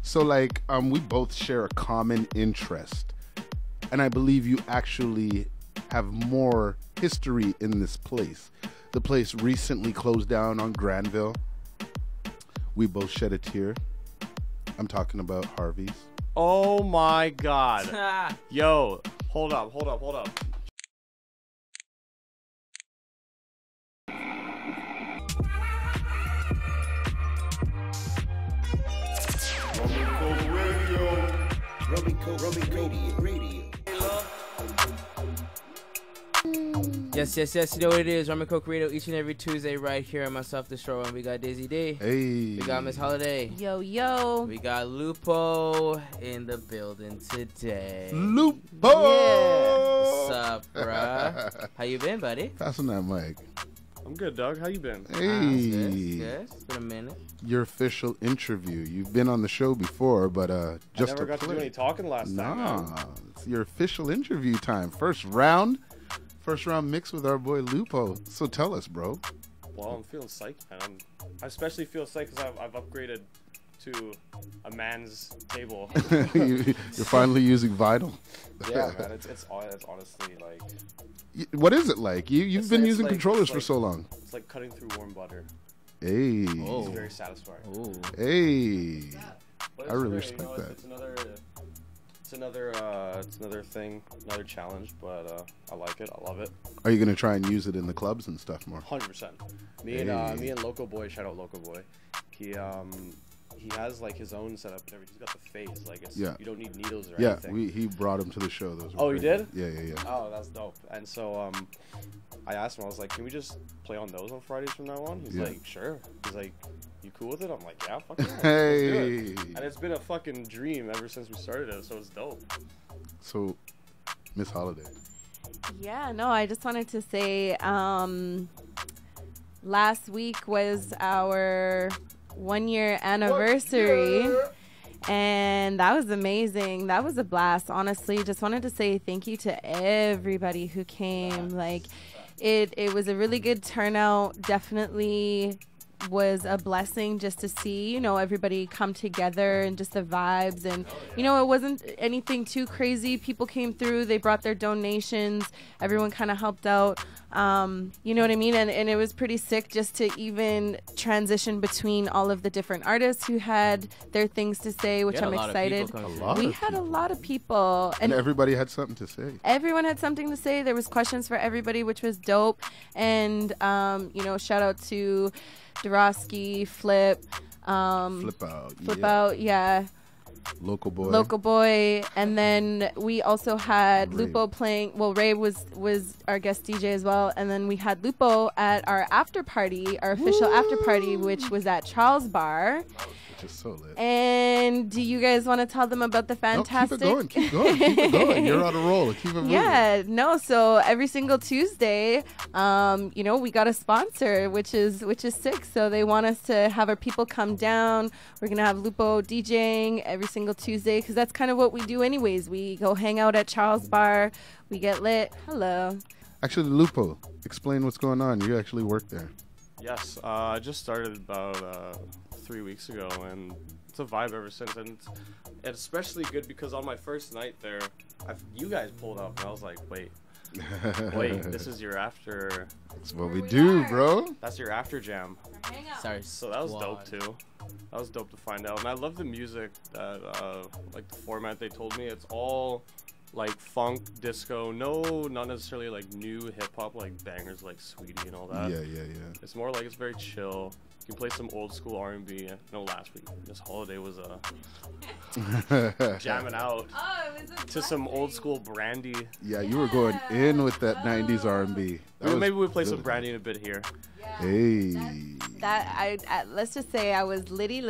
So like, we both share a common interest, and I believe you actually have more history in this place. The place recently closed down on Granville. We both shed a tear. I'm talking about Harveys. Oh my God. Yo, hold up. Rumncokeradio. Yes, you know what it is. Rumncokeradio each and every Tuesday right here on myself, the show. And we got Daisy D. Hey. We got Miss Holiday. Yo, yo. We got Lupo in the building today. Lupo! Yeah. What's up, bruh? How you been, buddy? Passing that mic. I'm good, Doug. How you been? Hey. Good. It's been a minute. Your official interview. You've been on the show before, but just I never got to do any talking last time. Nah, it's your official interview time. First round mix with our boy Lupo. So tell us, bro. Well, I'm feeling psyched, man. I especially feel psyched because I've upgraded to a man's table. You're finally using Vital. Yeah, man. It's honestly like. What is it like? You've been using like, controllers for so long. It's like cutting through warm butter. Hey. Oh. It's very satisfying. Ooh. Hey. But I really great, respect that. It's another thing, another challenge, but I like it. I love it. Are you gonna try and use it in the clubs and stuff more? 100%. Me and Loco Boy, shout out Loco Boy. He has like his own setup and everything. He's got the phase, like it's you don't need needles or anything. He brought him to the show. Those were Oh, you did? Yeah. Oh, that's dope. And so I asked him, I was like, can we just play on those on Fridays from now on? He's like, sure. He's like, you cool with it? I'm like, yeah, fuck yeah. Hey. Let's do it. And it's been a fucking dream ever since we started it, so it's dope. So, Miss Holiday. Yeah, no, I just wanted to say last week was our 1 year anniversary. And that was amazing. That was a blast. Honestly, just wanted to say thank you to everybody who came. Like, it was a really good turnout. Definitely was a blessing just to see, you know, everybody come together and just the vibes. And, you know, it wasn't anything too crazy. People came through. They brought their donations. Everyone kind of helped out. You know what I mean? And it was pretty sick just to even transition between all of the different artists who had their things to say, which I'm excited. We had a lot of people. And everybody had something to say. Everyone had something to say. There was questions for everybody, which was dope. And, you know, shout out to Dorosky, Flip out, yeah. Local boy, and then we also had Lupo playing. Well, Ray was our guest DJ as well, and then we had Lupo at our after party, our official after party, which was at Charles Bar. Which is so lit. And do you guys want to tell them about the fantastic? No, keep it going. You're on a roll. Keep it moving. Yeah, no. So every single Tuesday, you know, we got a sponsor, which is sick. So they want us to have our people come down. We're gonna have Lupo DJing every single Tuesday because that's kind of what we do, anyways. We go hang out at Charles Bar. We get lit. Hello. Actually, Lupo, explain what's going on. You actually work there. Yes, I just started about 3 weeks ago, and it's a vibe ever since. And it's especially good because on my first night there, you guys pulled up, and I was like, wait, this is your after. That's what we do, bro. That's your after jam. Sorry. So that was dope too. That was dope to find out, and I love the music that, like the format they told me. It's all like funk, disco, not necessarily like new hip hop like bangers like Sweetie and all that. Yeah. It's more like it's very chill. You can play some old school R&B. No, last week, Miss Holiday was jamming out to some old school Brandy. Yeah, you were going in with that 90s R&B. Maybe we play some Brandy in a bit here. Hey. Let's just say I was litty.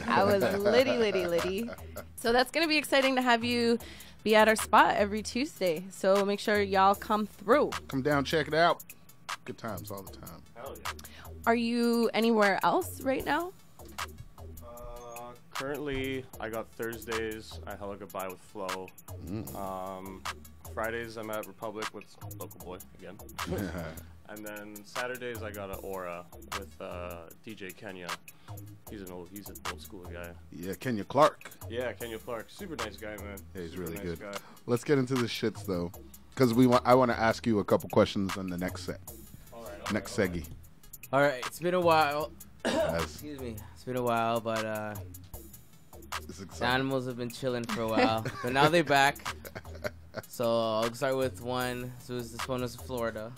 I was litty. So that's going to be exciting to have you be at our spot every Tuesday. So make sure y'all come through. Come down, check it out. Good times all the time. Hell yeah. Are you anywhere else right now? Currently, I got Thursdays at Hello Goodbye with Flo. Fridays, I'm at Republic with Local Boy again. And then Saturdays, I got an Aura with DJ Kenya. He's an old school guy. Yeah, Kenya Clark. Yeah, Kenya Clark. Super nice guy, man. Yeah, he's Super really nice good. Guy. Let's get into the shits though, because I want to ask you a couple questions on the next set. All right. Next seggy. All right, it's been a while. As Excuse me. It's been a while, but it's the exciting. animals have been chilling for a while, but now they're back. So I'll start with one. So this one was Florida.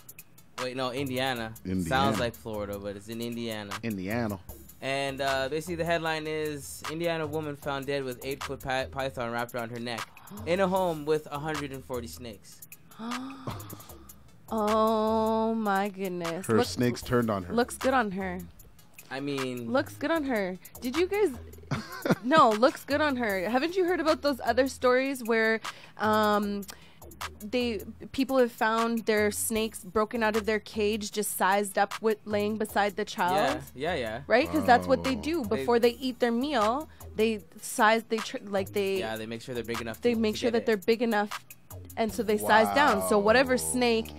Wait, no, Indiana. Indiana. Sounds like Florida, but it's in Indiana. Indiana. And basically the headline is Indiana woman found dead with 8-foot python wrapped around her neck in a home with 140 snakes. Oh my goodness. Her snakes turned on her. Looks good on her. I mean, Looks good on her. Did you guys... No, looks good on her. Haven't you heard about those other stories where people have found their snakes broken out of their cage, just sized up with laying beside the child? yeah. Right? Because that's what they do Oh. before they eat their meal. They size, they They make sure they're big enough. they make sure that they're big enough, and so they size down. So whatever snake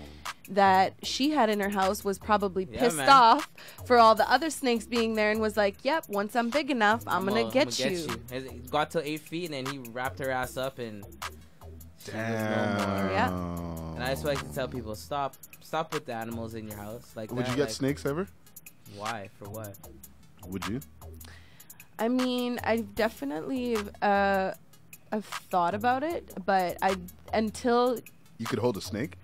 that she had in her house was probably pissed off for all the other snakes being there and was like, yep, once I'm big enough, I'm gonna get you. It got to 8 feet and then he wrapped her ass up and Damn. no more. Yeah. And I just like to tell people, stop with the animals in your house. Like, Would that, you get like, snakes ever? Why? For what? Would you? I mean, I've definitely I've thought about it, but until You could hold a snake?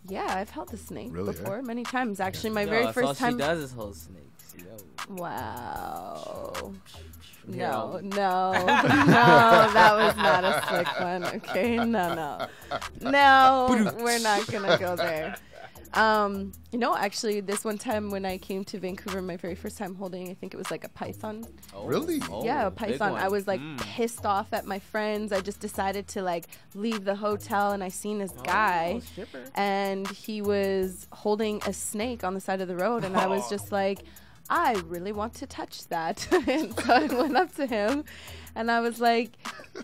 yeah, I've held a snake Really, before many times. Actually, my Yo, very that's first all time. she does is hold snakes. Yo. Wow. Yo. No, that was not a slick one. Okay, no, we're not gonna go there. Actually, this one time when I came to Vancouver, my very first time holding, I think it was like a python. Oh, Really? Yeah, a big python. one. I was like pissed off at my friends. I just decided to like leave the hotel, and I seen this guy, stripper. and he was holding a snake on the side of the road, and I was just like, I really want to touch that. And so I went up to him and I was like,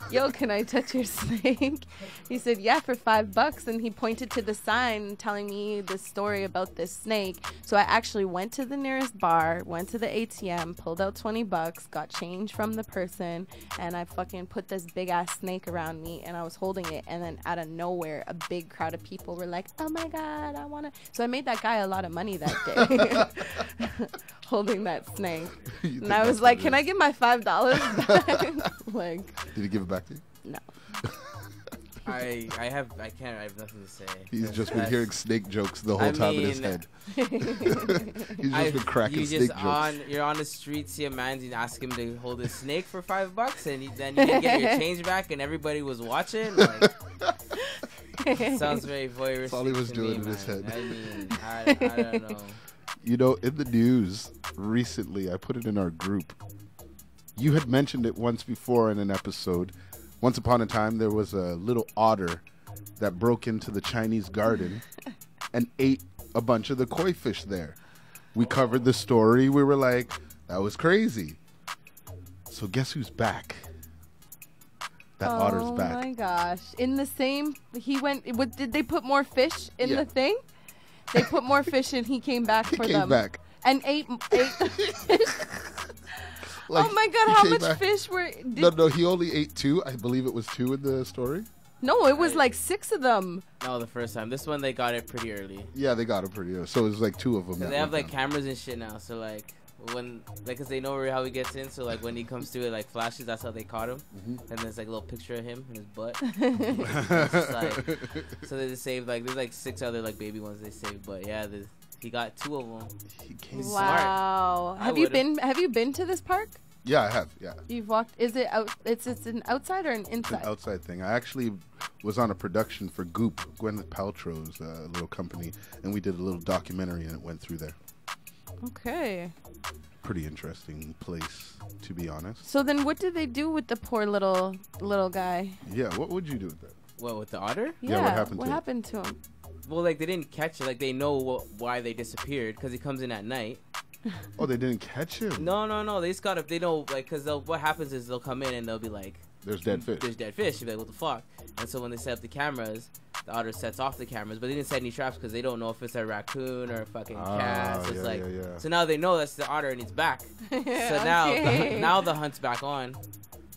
yo, can I touch your snake? He said, yeah, for $5. And he pointed to the sign telling me the story about this snake. So I actually went to the nearest bar, went to the ATM, pulled out $20, got change from the person, and I fucking put this big ass snake around me, and I was holding it. And then out of nowhere, a big crowd of people were like, oh my God, I want to. So I made that guy a lot of money that day. Holding that snake. And I was like, can I get my $5 back? Like, Did he give it back to you? no. I have nothing to say. He's just been hearing snake jokes the whole time in his head. He's just been cracking snake jokes. You're on the street, see a man, you ask him to hold a snake for $5, and then you didn't get your change back, and everybody was watching. Like, sounds very voyeuristic. That's all he was to doing me, in his man. head. I mean, I don't know. You know, in the news recently, I put it in our group. You had mentioned it once before in an episode. Once upon a time, there was a little otter that broke into the Chinese garden and ate a bunch of the koi fish there. We covered the story. We were like, that was crazy. So guess who's back? That otter's back. Oh my gosh. In the same, did they put more fish in the thing? They put more fish and he came back for them. He came back. And ate Like, oh my God, he how came much back. fish were... No, he only ate 2. I believe it was 2 in the story. No, it was like 6 of them. No, the first time. This one, they got it pretty early. Yeah, they got it pretty early. So it was like 2 of them. Cause they have like cameras and shit now, so like cause they know how he gets in, so like when he comes to it, like flashes, that's how they caught him. And there's like a little picture of him and his butt. So they just saved there's like 6 other like baby ones they saved, but yeah, he got 2 of them. He came Wow. I Have you been to this park? Yeah, I have. Yeah. You've walked. Is it out? It's an outside or an It's inside? an outside thing. I actually was on a production for Goop, Gwyneth Paltrow's little company, and we did a little documentary, and it went through there. Okay. Pretty interesting place, to be honest. So then, what did they do with the poor little guy? Yeah, what would you do with that? What, with the otter? Yeah, what happened what to it? happened to him? Well, like they didn't catch it. Like they know why they disappeared because he comes in at night. Oh, they didn't catch him? No. They just gotta. They know like because what happens is they'll come in and they'll be like, There's dead fish. "There's dead fish." You'll be like, "What the fuck?" And so when they set up the cameras, the otter sets off the cameras, but they didn't set any traps because they don't know if it's a raccoon or a fucking cat. So it's so now they know that's the otter and it's back. So now the hunt's back on.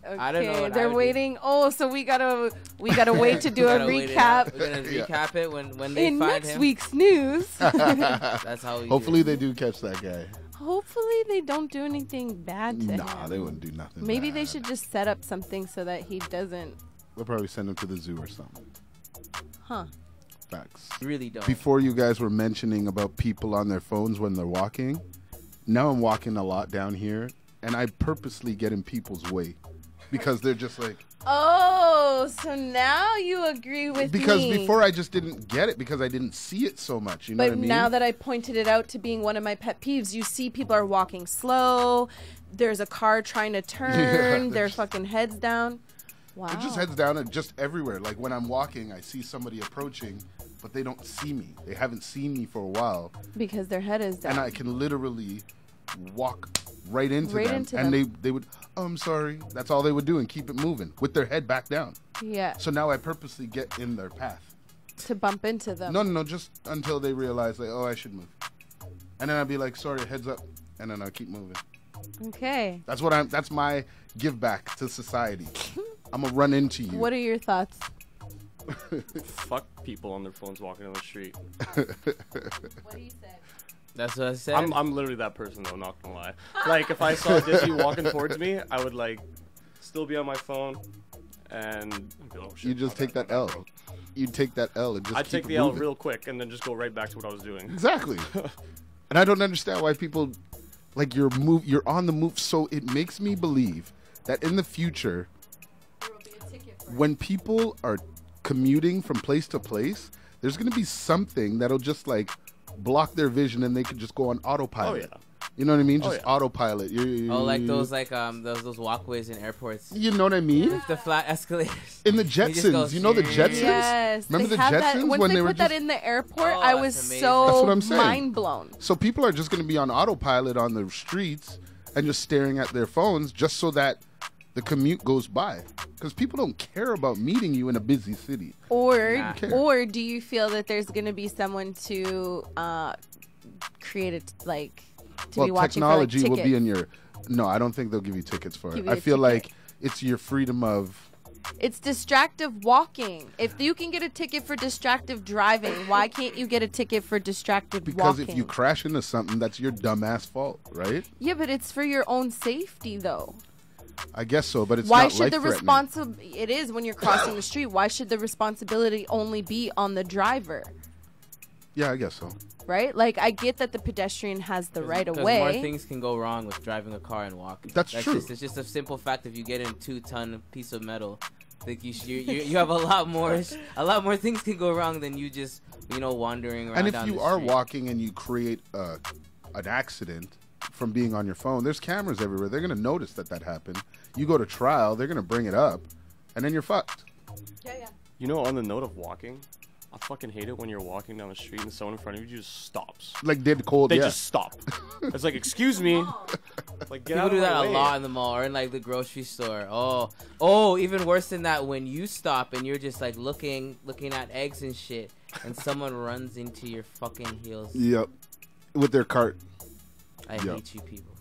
Okay, I don't know. They're waiting. Oh, so we gotta wait to do a recap. We're gonna recap it when they in find next him. week's news. That's how we. Hopefully they do catch that guy. Hopefully they don't do anything bad to him. Nah, they wouldn't do nothing. Maybe they bad. should just set up something so that he doesn't. They'll probably send him to the zoo or something. Huh. Facts. Really don't. Before you guys were mentioning about people on their phones when they're walking, now I'm walking a lot down here, and I purposely get in people's way because they're just like. Oh, so now you agree with me. Because before I just didn't get it because I didn't see it so much. You know what I mean? But now that I pointed it out to being one of my pet peeves, you see people are walking slow. There's a car trying to turn. Their fucking heads down. Wow. It just heads down and just everywhere. Like when I'm walking, I see somebody approaching, but they don't see me. They haven't seen me for a while. Because their head is down. And I can literally walk right into them. And they would, oh, I'm sorry. That's all they would do and keep it moving with their head back down. Yeah. So now I purposely get in their path. To bump into them. No, just until they realize, like, oh, I should move. And then I'd be like, sorry, heads up. And then I'll keep moving. Okay. That's my give back to society. I'm going to run into you. What are your thoughts? Fuck people on their phones walking down the street. What do you say? That's what I said. I'm literally that person though, not gonna lie. Like if I saw Dizzy walking towards me, I would like still be on my phone and be, oh, shit, you just take that L. You take that L and just I'd keep take it the L moving. real quick and then just go right back to what I was doing. Exactly. And I don't understand why people like you're on the move. So it makes me believe that in the future, when people are commuting from place to place, there's going to be something that'll just like block their vision and they could just go on autopilot. Oh, yeah. You know what I mean? Just yeah. autopilot. like those walkways in airports. You know what I mean? With the flat escalators. In the just go Jetsons. You know the Jetsons? Yes. Remember they the have Jetsons that, once when they they were put just... that in the airport, Oh, I that's was amazing. That's what so I'm saying. mind blown. So people are just going to be on autopilot on the streets and just staring at their phones just so that the commute goes by. Because people don't care about meeting you in a busy city. Or Care. do you feel that there's going to be someone to create it like to be watching technology for, like, will be in your... No, I don't think they'll give you tickets for Give it. you I a feel ticket. like it's your freedom of... It's distractive walking. If you can get a ticket for distractive driving, why can't you get a ticket for distractive Because walking? if you crash into something, that's your dumbass fault, right? Yeah, but it's for your own safety, though. I guess so, but it's Why not should the life-threatening. responsibility... It is when you're crossing the street. Why should the responsibility only be on the driver? Yeah, I guess so. Right? Like, I get that the pedestrian has the right of Because way. more things can go wrong with driving a car and walking. That's true. It's just a simple fact. If you get in a 2-ton piece of metal, I think you have a lot more things can go wrong than you just wandering around. And if down you the are street. walking and you create an accident from being on your phone, there's cameras everywhere. They're going to notice that happened. You go to trial, they're going to bring it up, and then you're fucked. Yeah. You know, on the note of walking, I fucking hate it when you're walking down the street and someone in front of you just stops. Like Dead Cold, They yeah. just stop. It's like, excuse me. Like, get People out do of that my a way. lot in the mall or in like the grocery store. Oh, even worse than that, when you stop and you're just like looking at eggs and shit, and someone runs into your fucking heels. Yep. With their cart. I Yep. hate you people.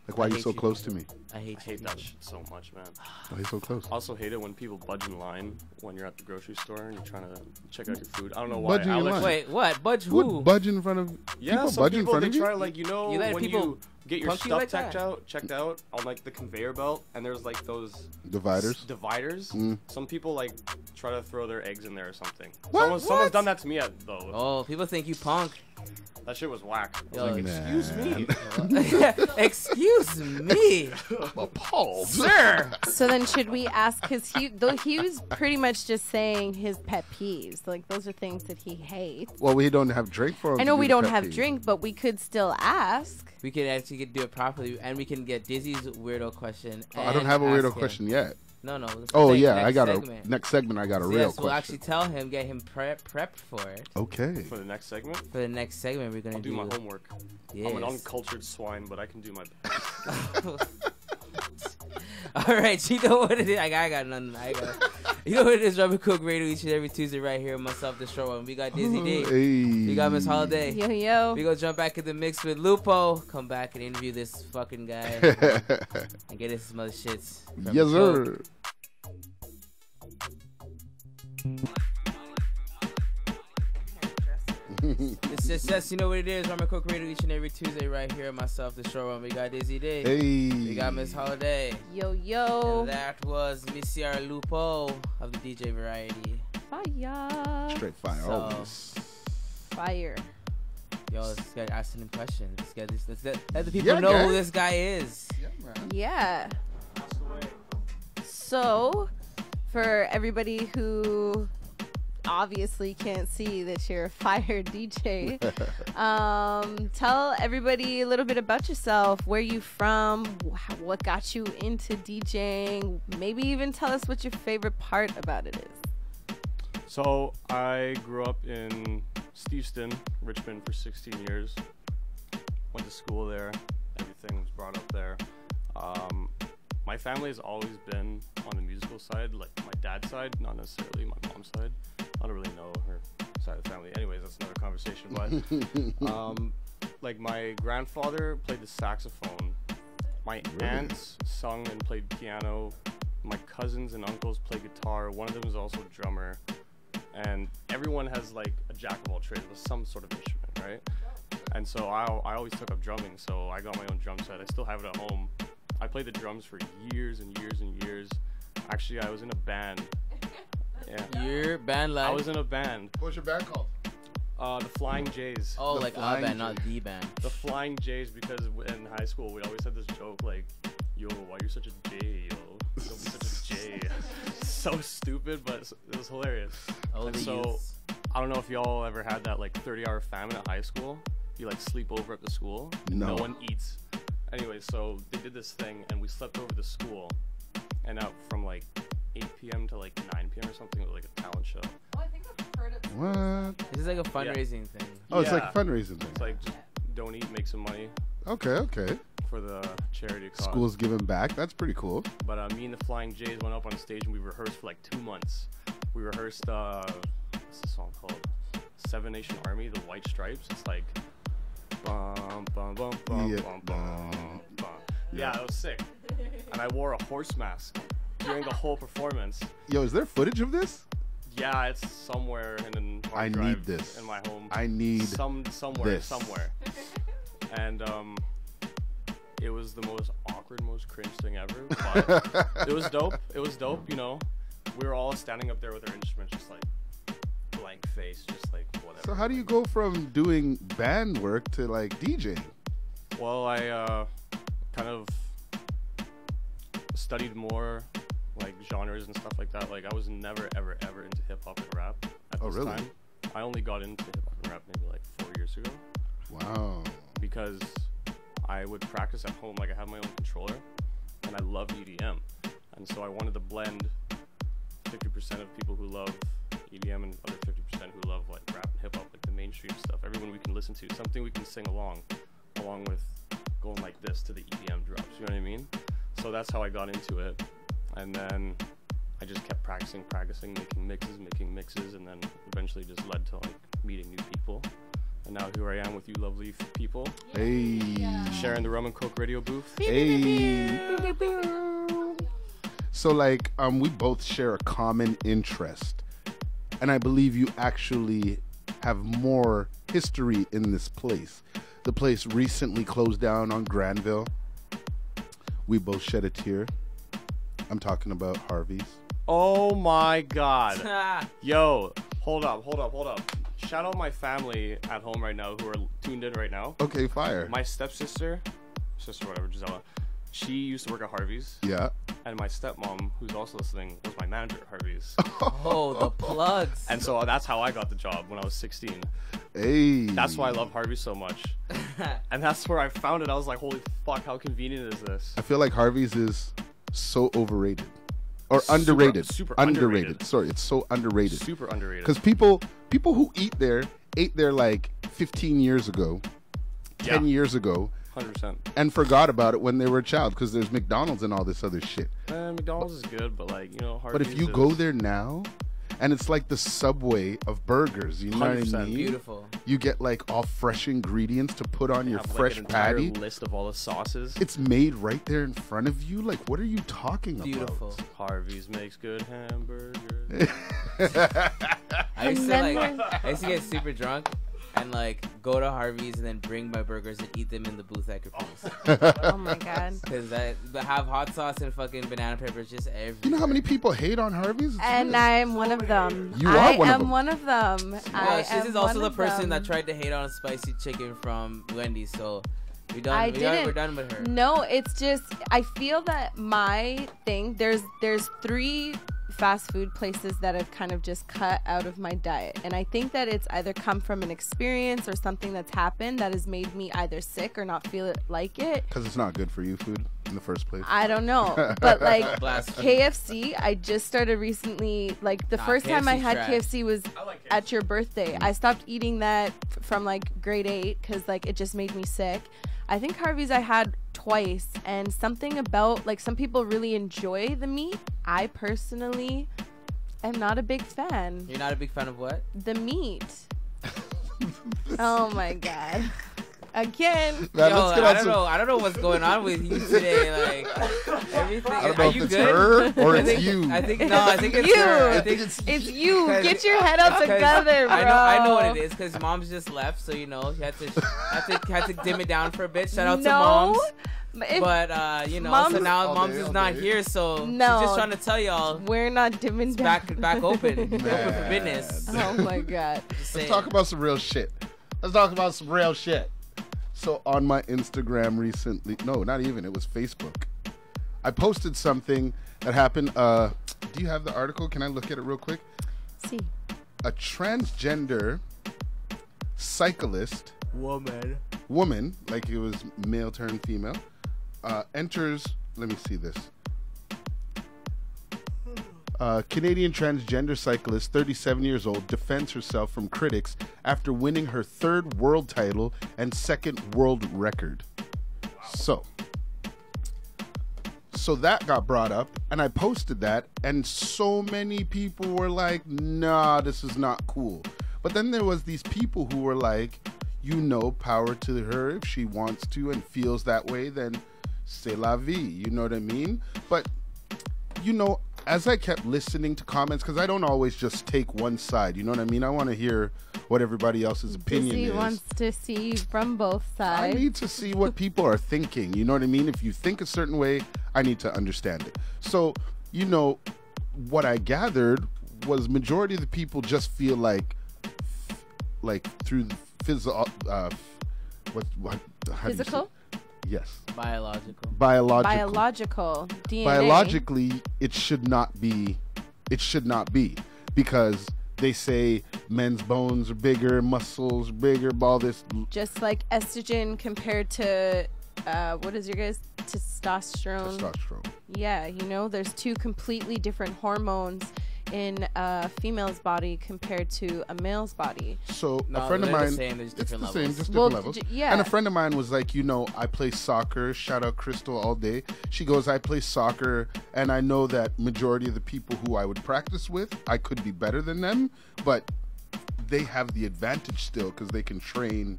Like, why I are you hate so you close people. to me? I hate I hate that shit so much, man. Why are you so close? I also hate it when people budge in line when you're at the grocery store and you're trying to check out your food. I don't know why. Budge in your line? Wait, what? Budge Who who? would budge in front of... Yeah, people some budge in people, front they of you? try, like, You let when people you get your punk you stuff like that? checked out on, like, the conveyor belt, and there's, like, those... Dividers? Dividers? Mm. Some people, like, try to throw their eggs in there or something. What? Someone's done that to me, though. Oh, people think you punk. That shit was whack. I Yo, was like, excuse me. Excuse me, Appalled. sir. So then should we ask, because he was pretty much just saying his pet peeves. Like, those are things that he hates. Well, we don't have drink for him. I to know do we the don't pet have peeve. drink, but we could still ask. We can actually do it properly, and we can get Dizzy's weirdo question. Oh, I don't and have a weirdo ask him. question yet. No. Oh, next- yeah, next I got segment. a... Next segment, I got a So real yes, question. we'll actually tell him, get him prepped for it. Okay. For the next segment, For the next segment, we're gonna I'll do my homework. Yes. I'm an uncultured swine, but I can do my best. All right, you know what it is. I got nothing. You know what it is, Rumncokeradio each and every Tuesday right here. Myself, the show one. We got Dizzy D. Hey. We got Miss Holiday. Yo. We gonna jump back in the mix with Lupo. Come back and interview this fucking guy and get us some other shits. Yes, sir. It's just, you know what it is. Rumncokeradio each and every Tuesday right here. Myself, the show one. We got Dizzy D. Hey. We got Miss Holiday. Yo. And that was Monsieur Lupo of the DJ Variety. Fire. Straight fire. So, Always. Fire. Yo, let's get asking him questions. Let the people know who this guy is. Yeah, man. Yeah. So, for everybody who obviously can't see that you're a fire DJ, tell everybody a little bit about yourself. Where you from? What got you into DJing? Maybe even tell us what your favorite part about it is. So I grew up in Steveston, Richmond for 16 years. Went to school there. Everything was brought up there. My family has always been on the musical side, like my dad's side, not necessarily my mom's side. I don't really know her side of the family. Anyways, that's another conversation. But like my grandfather played the saxophone. My aunts sung and played piano. My cousins and uncles played guitar. One of them is also a drummer. And everyone has like a jack of all trades with some sort of instrument, right? And so I always took up drumming, so I got my own drum set. I still have it at home. I played the drums for years and years and years. Actually, I was in a band. Yeah. Your band life? I was in a band. What's your band called? The Flying Jays. Oh, The like a Flying band, J. not the band. The Flying Jays, because in high school we always had this joke like, yo, why you're such a J, yo? Don't be such a J. So stupid, but it was hilarious. Oh, and the so, youths. I don't know if y'all ever had that like 30-hour famine at high school. You like sleep over at the school. No. No one eats. Anyway, so they did this thing and we slept over the school. And out from like 8 p.m. to like 9 p.m. or something, it was like a talent show. Oh, I think I've heard of What? This is like a fundraising thing. Oh, it's like Yeah. a fundraising thing. It's like just donate, make some money Okay. for the charity cause. School's giving back. That's pretty cool. But me and the Flying Jays went up on stage and we rehearsed for like 2 months. We rehearsed, what's the song called? Seven Nation Army, the White Stripes. It's like, bum, bum, bum, bum, Yeah. bum, bum, bum. Yeah, it was sick. And I wore a horse mask during the whole performance. Yo, is there footage of this? Yeah, it's somewhere in a hard I drive need this. in my home. I need somewhere. this. And it was the most awkward, most cringe thing ever. But it was dope. It was dope, you know. We were all standing up there with our instruments, just like blank face, just like whatever. So how do you go from doing band work to like DJing? Well, I kind of studied more like genres and stuff like that. Like I was never ever into hip hop and rap at this really? time. I only got into hip hop and rap maybe like 4 years ago Wow. because I would practice at home. Like I have my own controller and I love EDM, and so I wanted to blend 50% of people who love EDM and other 50% who love like rap and hip hop, like the mainstream stuff. Everyone we can listen to, something we can sing along with going like this to the EDM drops. You know what I mean? So that's how I got into it, and then I just kept practicing, making mixes, and then eventually just led to like meeting new people. And now here I am with you lovely people, Hey. sharing the Rumncokeradio booth. Hey. So like we both share a common interest. And I believe you actually have more history in this place. The place recently closed down on Granville. We both shed a tear. I'm talking about Harveys. Oh my God. Yo, hold up. Shout out my family at home right now who are tuned in right now. Okay, fire. My sister, whatever, Gisela, she used to work at Harveys. Yeah. And my stepmom, who's also listening, was my manager at Harveys. Oh, the plugs. And so that's how I got the job when I was 16. Hey. That's why I love Harveys so much. And that's where I found it. I was like, holy fuck, how convenient is this? I feel like Harveys is so overrated. Or underrated. Super underrated. Sorry, it's so underrated. Super underrated. Because people who ate there like 15 years ago, 10 years ago, 100%. and forgot about it when they were a child because there's McDonald's and all this other shit. McDonald's is good, but like, you know, But if you go there now, and it's like the Subway of burgers, you know what I 100%. mean? Beautiful. You get like all fresh ingredients to put on your have, fresh like, an entire patty. list of all the sauces. It's made right there in front of you. Like, what are you talking Beautiful. Harvey's makes good hamburgers. I used And to I used to get super drunk and like go to Harvey's and then bring my burgers and eat them in the booth at Caprice. Oh my god. Because I have hot sauce and fucking banana peppers just everywhere. You know how many people hate on Harvey's? It's And real. I'm one of them. You are I one of am them. one of them. This is also the person that tried. tried to hate on spicy chicken from Wendy's. So we're done. I We're didn't. done with her. No, it's just I feel that my thing there's 3 fast food places that have kind of just cut out of my diet, and I think that it's either come from an experience or something that's happened that has made me either sick or not feel it like it. Because it's not good for you, food, in the first place. I don't know, but like Blasphemy. KFC, I just started recently. Like the first time I KFC's had trash. KFC was I like at your birthday. I stopped eating that from like grade 8 because like it just made me sick. I think Harvey's I had twice, and something about like some people really enjoy the meat. I personally am not a big fan. You're not a big fan of what? The meat. Oh my god. Again. Man, Yo, let's get I on don't some- know. I don't know what's going on with you today. Like everything. I don't know Are if you it's good? her or I it's think, you. I think no. I think it's You. her. I I think think it's It's you. 'Cause- Get your head out together, bro. I know what it is because mom's just left, so you know you had to dim it down for a bit. Shout out to moms. If But you know, so Mom's- now All mom's day, is all not day. here, so No. she's just trying to tell y'all we're not dimming down. back open, open for business. Oh my god. Just Let's saying. talk about some real shit. Let's talk about some real shit. So on my Instagram recently, no, not even, it was Facebook. I posted something that happened. Do you have the article? Can I look at it real quick? See. A transgender cyclist woman, like it was male turned female, enters. Let me see this. Canadian transgender cyclist, 37 years old, defends herself from critics after winning her 3rd world title and 2nd world record. So that got brought up, and I posted that, and so many people were like, nah, this is not cool. But then there was these people who were like, you know, power to her. If she wants to and feels that way, then c'est la vie. You know what I mean? But, you know, as I kept listening to comments, because I don't always just take one side, you know what I mean? I want to hear what everybody else's opinion Dizzy is. wants to see from both I sides. need to see what people are thinking. You know what I mean? If you think a certain way, I need to understand it. So, you know, what I gathered was majority of the people just feel like through the physical, how do you say Physical? it? Yes. Biological. Biological DNA. Biologically, it should not be because they say men's bones are bigger, muscles are bigger, all this. Just like estrogen compared to what is your guys' testosterone? Yeah, you know, there's 2 completely different hormones in a female's body compared to a male's body. So No, a friend of they're the mine, same, there's it's different the levels. same, just Well, different levels. yeah. And a friend of mine was like, you know, I play soccer. Shout out Crystal all day. She goes, I play soccer, and I know that majority of the people who I would practice with, I could be better than them, but they have the advantage still because they can train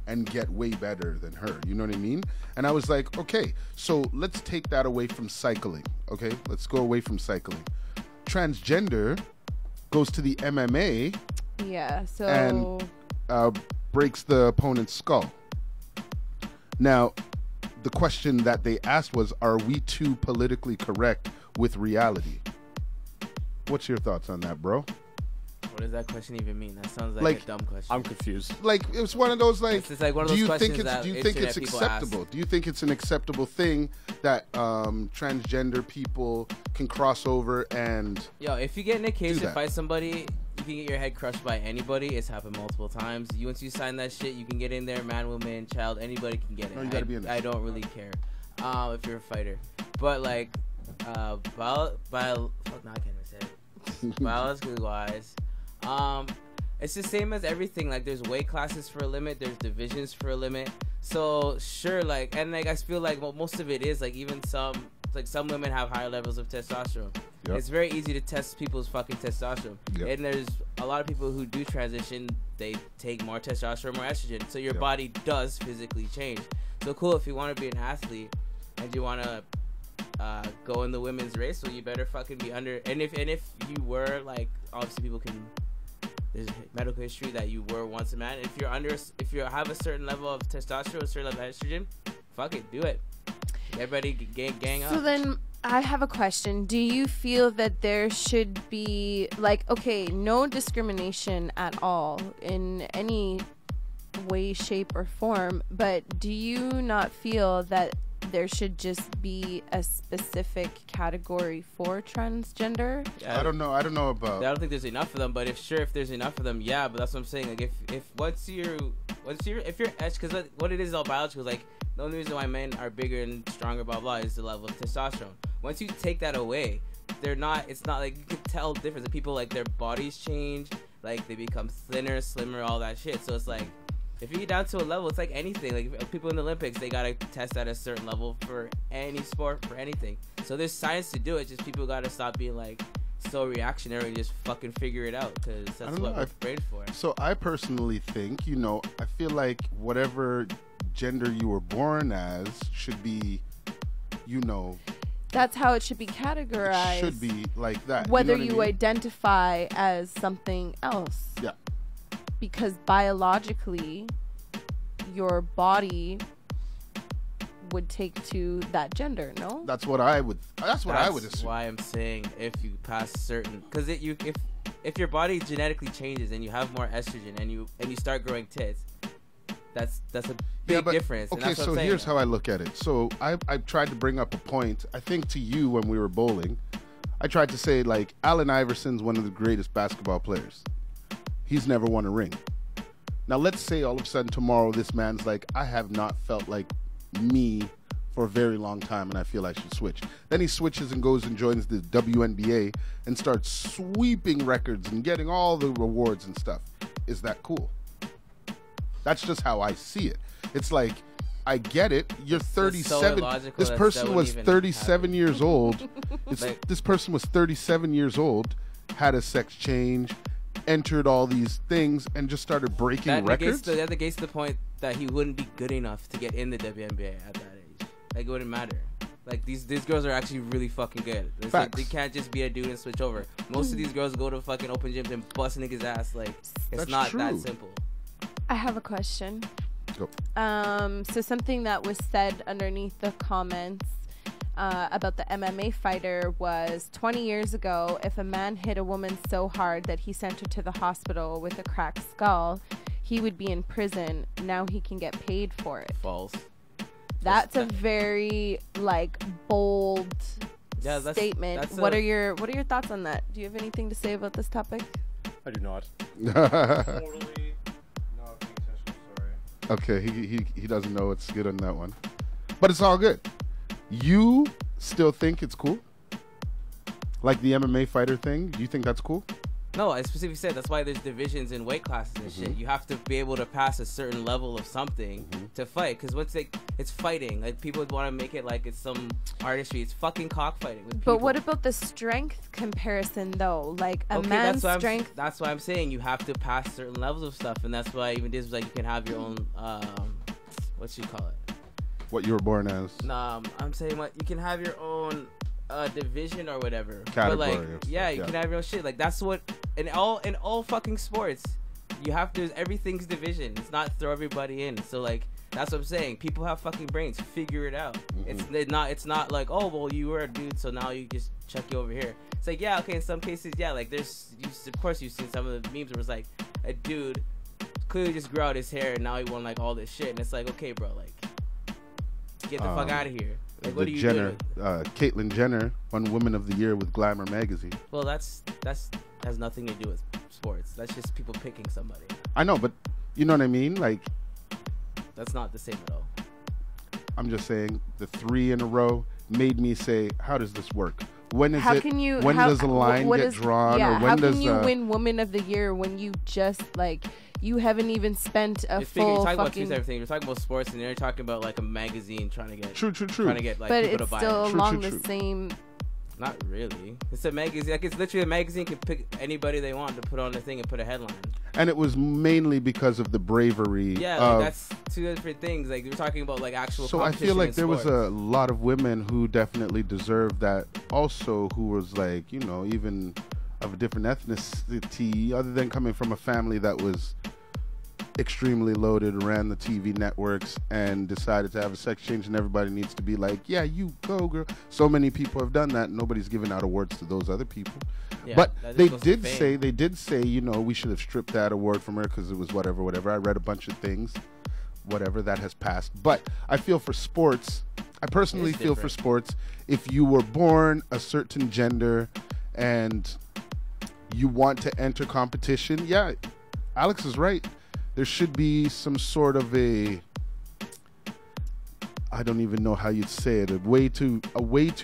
and get way better than her. You know what I mean? And I was like, okay, so let's take that away from cycling. Okay, let's go away from cycling. Transgender goes to the MMA Yeah, so and breaks the opponent's skull. Now, the question that they asked was, are we too politically correct with reality? What's your thoughts on that, bro? What does that question even mean? That sounds like Like, a dumb question. I'm confused. Like, it's one of those, like, It's just like one of do those you questions think it's that do you think it's internet people ask. acceptable? Do you think it's an acceptable thing that transgender people can cross over and Yo, if you get in a case Do to that. fight somebody, you can get your head crushed by anybody. It's happened multiple times. Once you sign that shit, you can get in there. Man, woman, child, anybody can get it. No, you gotta be in there. I don't really care if you're a fighter. But like, fuck, no, I can't even say it. Biologically wise, it's the same as everything. Like, there's weight classes for a limit. There's divisions for a limit. So sure, like, and like I feel like most of it is like even some women have higher levels of testosterone. Yep. It's very easy to test people's fucking testosterone. Yep. And there's a lot of people who do transition, they take more testosterone, more estrogen. So your Yep. body does physically change. So cool, if you want to be an athlete and you want to go in the women's race, well, you better fucking be under. And if you were like, obviously people can. There's medical history that you were once a man. If you have a certain level of testosterone, a certain level of estrogen, fuck it, do it. Everybody gang up. So then I have a question. Do you feel that there should be like, okay, no discrimination at all in any way, shape, or form, but do you not feel that there should just be a specific category for transgender? Yeah, I don't know about. I don't think there's enough of them, but if there's enough of them, yeah. But that's what I'm saying. Like if you're edged, because what it is all biological. Like the only reason why men are bigger and stronger, blah blah, is the level of testosterone. Once you take that away, they're not. It's not like you can tell the difference. People like their bodies change, like they become thinner, slimmer, all that shit. So it's like. If you get down to a level, it's like anything. Like people in the Olympics, they gotta test at a certain level for any sport, for anything. So there's science to do it. Just people gotta stop being like so reactionary and just fucking figure it out, because that's what we're trained for. So I personally think, I feel like whatever gender you were born as should be, That's how it should be categorized. It should be like that. Whether you you identify as something else. Yeah. Because biologically, your body would take to that gender, no? That's what I would assume. That's why I'm saying if you pass certain, because if your body genetically changes and you have more estrogen and you start growing tits, that's a big difference. Okay, so here's how I look at it. So I tried to bring up a point. I think to you when we were bowling, I tried to say like Allen Iverson's one of the greatest basketball players. He's never won a ring. Now, let's say all of a sudden tomorrow this man's like, I have not felt like me for a very long time and I feel I should switch. Then he switches and goes and joins the WNBA and starts sweeping records and getting all the rewards and stuff. Is that cool? That's just how I see it. It's like, I get it. You're 37. This person was 37 years old. This person was 37 years old, had a sex change, entered all these things, and just started breaking records. That negates the point that he wouldn't be good enough to get in the WNBA at that age. Like, it wouldn't matter. Like, these girls are actually really fucking good. It's like, they can't just be a dude and switch over. Most of these girls go to fucking open gyms and bust niggas' ass. Like, it's not that simple. I have a question. Go. So something that was said underneath the comments about the MMA fighter was 20 years ago, if a man hit a woman so hard that he sent her to the hospital with a cracked skull, he would be in prison. Now he can get paid for it. False. That's a very bold statement. What are your thoughts on that? Do you have anything to say about this topic? I do not. Totally not paying attention. Sorry. Okay, he doesn't know it's good on that one, but it's all good. You still think it's cool? Like the MMA fighter thing? Do you think that's cool? No, I specifically said that's why there's divisions in weight classes and shit. You have to be able to pass a certain level of something to fight. Because it's fighting. Like, people would want to make it like it's some artistry. It's fucking cockfighting with people. But what about the strength comparison, though? Like, a man's strength... That's why I'm saying you have to pass certain levels of stuff. And that's why even this was like you can have your own... what you call it? What you were born as. Nah, I'm saying what you can have your own division or whatever. Category. But you can have your own shit. Like, that's what in all fucking sports you have to. Everything's division. It's not throw everybody in. So like that's what I'm saying. People have fucking brains. Figure it out. It's not like, oh well, you were a dude, so now you just chuck you over here. It's like, yeah, okay, in some cases, yeah, like of course you've seen some of the memes where it's like a dude clearly just grew out his hair and now he won like all this shit, and it's like, okay, bro, like. Get the fuck out of here. Like, what are you doing? Caitlyn Jenner won Woman of the Year with Glamour magazine. Well, that's has nothing to do with sports. That's just people picking somebody. I know, but you know what I mean? Like, that's not the same at all. I'm just saying the 3 in a row made me say, how does this work? When does a line get drawn? Yeah, or when how does can you win Woman of the Year when you just you haven't even spent a You're full talking about two fucking. separate things. You're talking about sports, and you're talking about like a magazine trying to get True. trying to get like But people it's to buy still it. along True. the same. Not really. It's a magazine. Like it's literally a magazine can pick anybody they want to put on the thing and put a headline. And it was mainly because of the bravery. Yeah, of, like that's two different things. Like we're talking about like actual. so I feel like there was a lot of women who definitely deserved that. Also, who was like, you know, even of a different ethnicity, other than coming from a family that was extremely loaded, ran the TV networks, and decided to have a sex change, and everybody needs to be like, yeah, you go, girl. So many people have done that. Nobody's given out awards to those other people. Yeah, but they fame. did say, you know, we should have stripped that award from her because it was whatever. I read a bunch of things, whatever, that has passed. But I feel for sports, I personally feel for sports, if you were born a certain gender and you want to enter competition, yeah, Alex is right. There should be some sort of a, I don't even know how you'd say it, a way to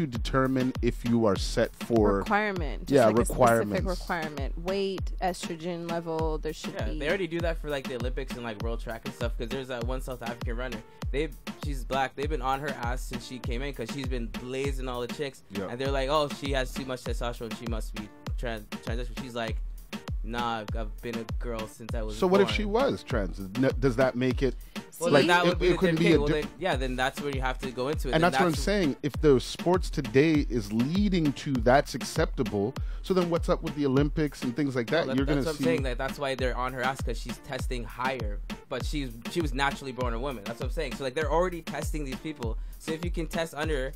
determine if you are set for Requirement. Just Yeah, like requirements. A specific requirement. Weight, estrogen level. There should be. They already do that for like the Olympics and like world track and stuff. Because there's that one South African runner. She's black. They've been on her ass since she came in because she's been blazing all the chicks. Yeah. And they're like, oh, she has too much testosterone. She must be transition. She's like, nah, I've been a girl since I was. So born. what if she was trans? Does that make it? Well, See? like that would be it couldn't be then that's where you have to go into it. And Then that's what I'm saying. If the sports today is leading to that's acceptable, so then what's up with the Olympics and things like that? Well, You're that's gonna what see. I'm saying. Like that's why they're on her ass because she's testing higher. But she was naturally born a woman. That's what I'm saying. So like they're already testing these people. So if you can test under,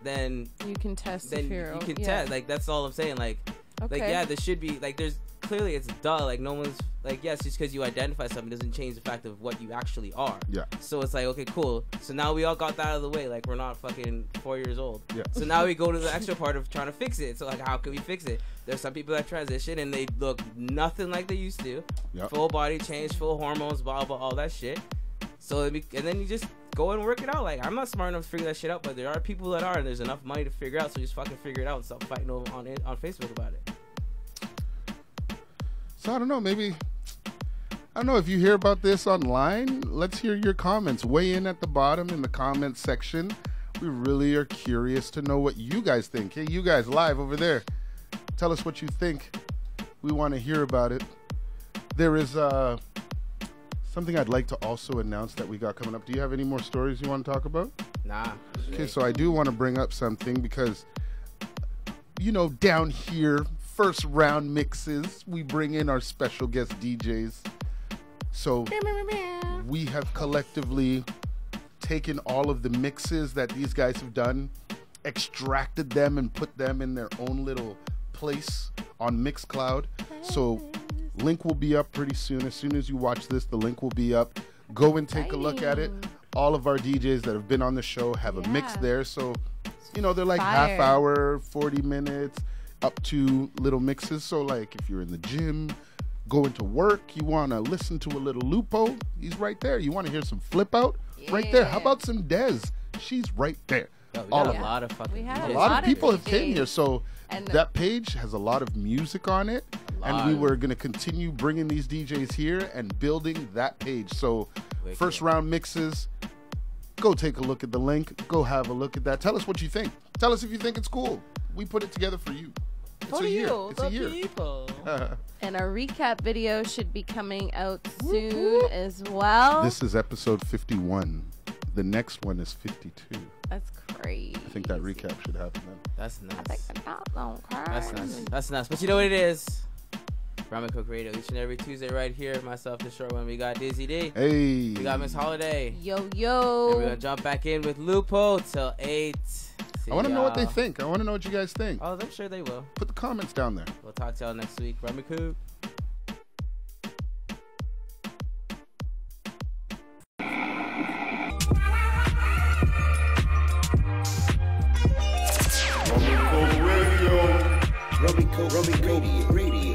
then You can test. then if you're, you can yeah. test. Like that's all I'm saying. Like Okay. yeah, there should be like there's clearly it's duh. Like no one's like yes, just because you identify something doesn't change the fact of what you actually are. Yeah. So it's like okay, cool. So now we all got that out of the way. Like we're not fucking 4 years old. Yeah. So now we go to the extra part of trying to fix it. So like how can we fix it? There's some people that transition and they look nothing like they used to. Yep. Full body change, full hormones, blah blah, all that shit. So and then you just go and work it out. Like I'm not smart enough to figure that shit out, but there are people that are, and there's enough money to figure out. So just fucking figure it out and stop fighting on Facebook about it. So I don't know. Maybe I don't know if you hear about this online. Let's hear your comments. Weigh in at the bottom in the comments section. We really are curious to know what you guys think. Hey, you guys live over there. Tell us what you think. We want to hear about it. There is something I'd like to also announce that we got coming up. Do you have any more stories you want to talk about? Nah. Okay, so I do want to bring up something because, you know, down here, first round mixes, we bring in our special guest DJs. So we have collectively taken all of the mixes that these guys have done, extracted them and put them in their own little place on Mixcloud. So link will be up pretty soon. As soon as you watch this, the link will be up. Go and take a look at it. All of our DJs that have been on the show have a mix there. So, you know, they're like half hour, 40 minutes, up to little mixes. So like if you're in the gym, going to work, you want to listen to a little Lupo, he's right there. You want to hear some Flip Out? Right there. How about some Dez? She's right there. Yo, we got a lot of fucking We had A DJs. lot of people have DJs. came here, so And that page has a lot of music on it, and we lot. were going to continue bringing these DJs here and building that page. So Wicked. first round mixes, go take a look at the link, go have a look at that. Tell us what you think. Tell us if you think it's cool. We put it together for you. It's For a year. you, It's a year. People. And our recap video should be coming out soon as well. This is episode 51. The next one is 52. That's crazy. I think that recap should happen then. That's I nuts. think that's so That's crazy. nuts. That's nuts. But you know what it is? Rumncokeradio each and every Tuesday right here. Myself, the short one. We got Dizzy D. Hey. We got Miss Holiday. Yo, And we're yo. gonna jump back in with Lupo till 8. I want to know what they think. I want to know what you guys think. Oh, I'm sure they will. Put the comments down there. We'll talk to y'all next week. Rumncok. Rumncokeradio.